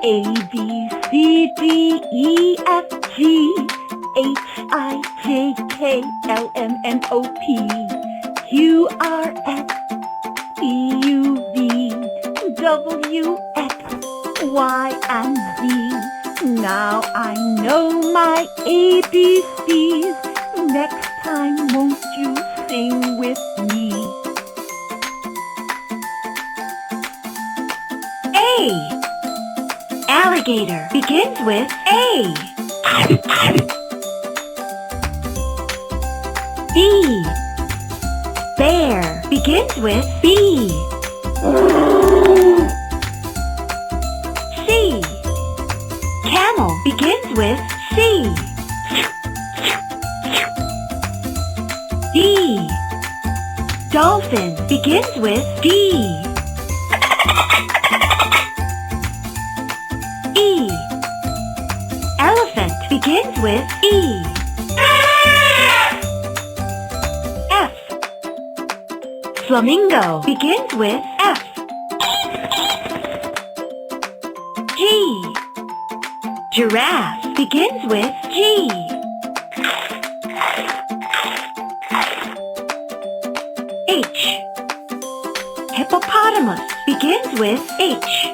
A, B, C, D, E, F, G, H, I, J, K, L, M, N, O, P, Q, R, S, T, U, V, W, X, Y, and Z. Now I know my ABCs. Next time, won't you sing with me? A. Alligator begins with A. B. Bear begins with B. C. Camel begins with C. D. Dolphin begins with D. E. Elephant begins with E. F. Flamingo begins with F. G. Giraffe begins with G. H. Hippopotamus begins with H.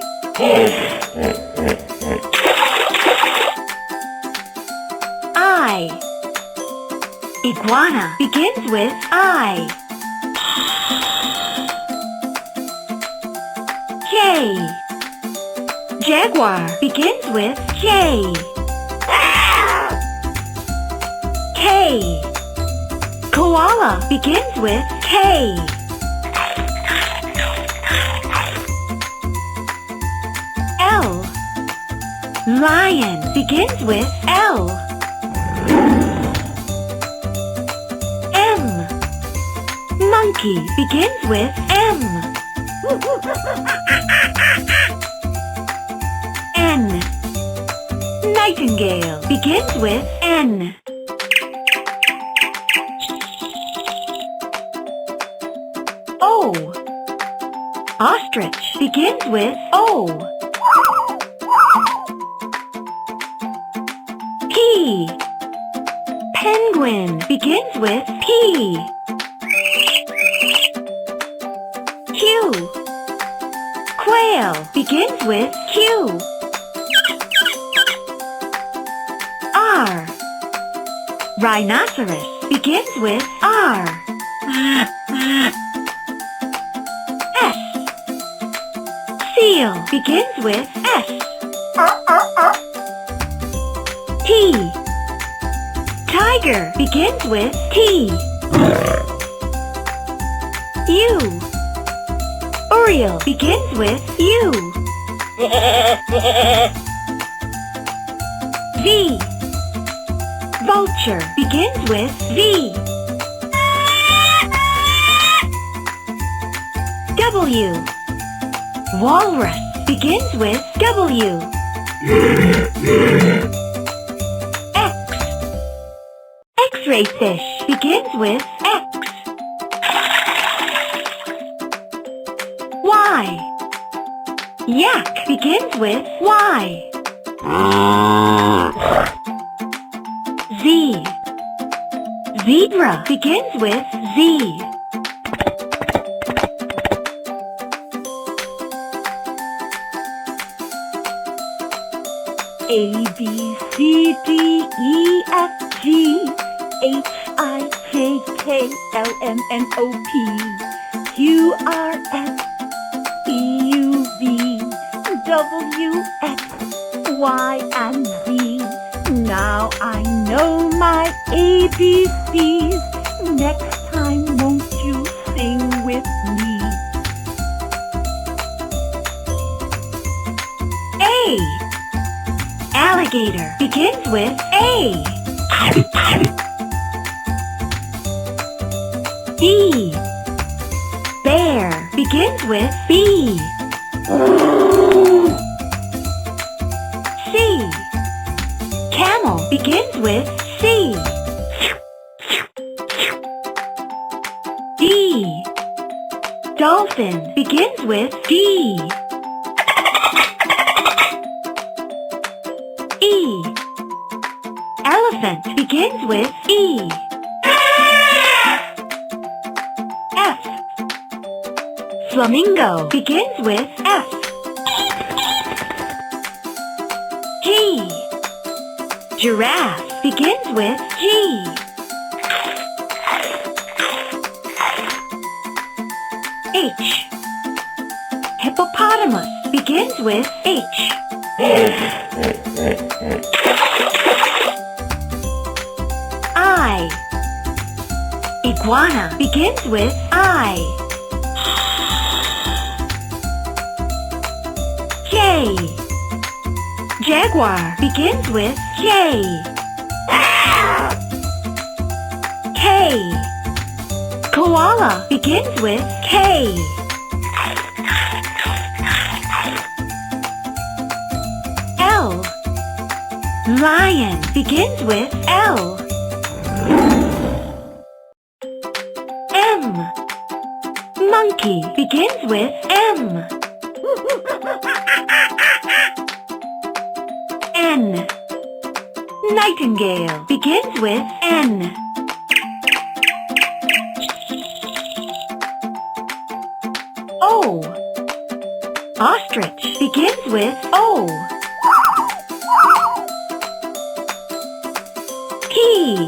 I. Iguana begins with I. J. Jaguar begins with J. K. Koala begins with K. L. Lion begins with L. M. Monkey begins with M. N. Nightingale begins with N. O. Ostrich begins with O. P. Penguin begins with P. Q. Quail begins with Q. R. Rhinoceros begins with R. S. Seal begins with S. T. Tiger begins with T. U. Oriole begins with U. V. Vulture begins with V. W. Walrus begins with W. X. X-ray fish begins with X. Y. Yak begins with Y. Z. Zebra begins with Z. A, B, C, D, E, F, G, H, I, J, K, L, M, N, O, P, Q, R, S, T, U, V, W, X, Y, and Z. Now I know my ABCs. Next time, won't you sing with me? A. Alligator begins with A. B. Bear begins with B. C. Camel begins with C. D. Dolphin begins with D. E. Elephant begins with E. F. Flamingo begins with F. G. Giraffe begins with G. H. Hippopotamus begins with H. I. Iguana begins with I. J. Jaguar begins with J. K. Koala begins with K. L. Lion begins with L. M. Monkey begins with M. N. Nightingale begins with N. O. Ostrich begins with O. P.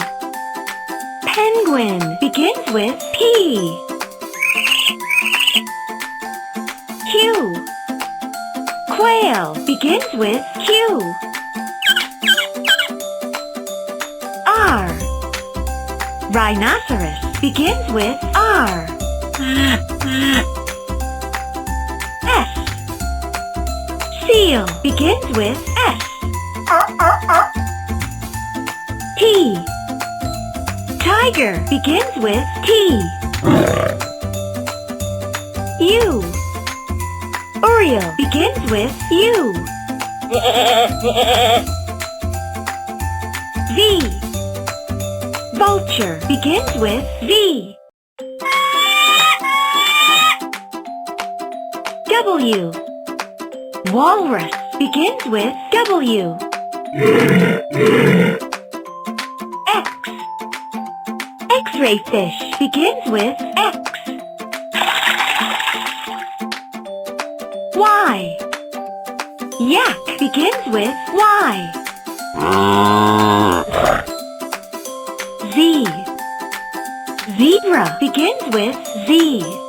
Penguin begins with P. Q. Quail begins with Q. R. Rhinoceros begins with R. S. Seal begins with S. T. Tiger begins with T. U. Oriole begins with U. V. Vulture begins with V. W. Walrus begins with W. X. X-ray fish begins with X. Y. Yak begins with Y. Z. Zebra begins with Z.